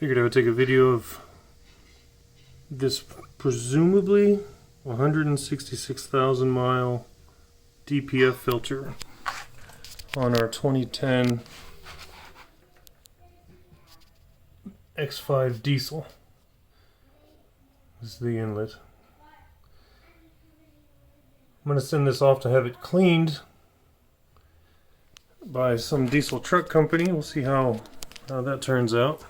Figured I would take a video of this presumably 166,000 mile DPF filter on our 2010 X5 diesel. This is the inlet. I'm going to send this off to have it cleaned by some diesel truck company. We'll see how that turns out.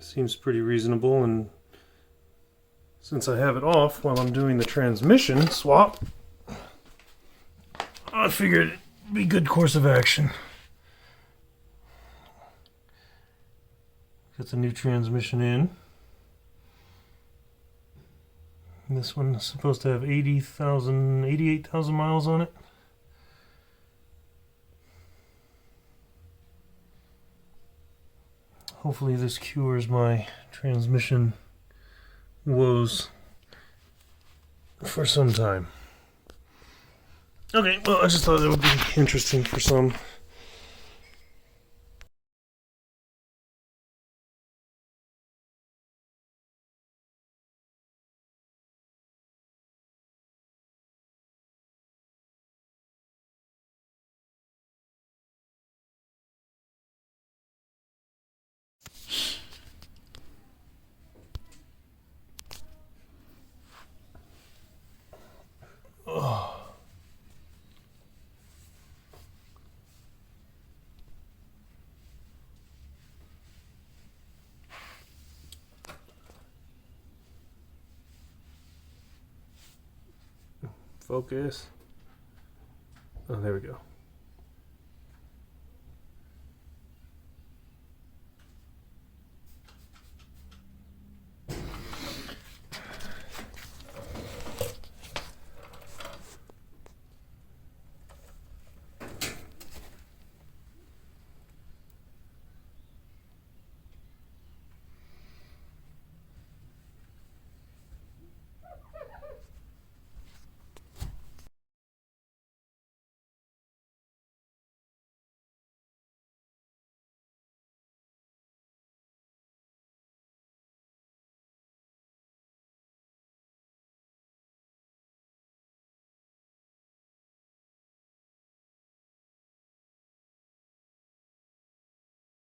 Seems pretty reasonable, and since I have it off while I'm doing the transmission swap, I figured it'd be a good course of action. Got the new transmission in. And this one is supposed to have 88,000 miles on it. Hopefully this cures my transmission woes for some time. Okay, well, I just thought that would be interesting for some. Focus. Oh, there we go.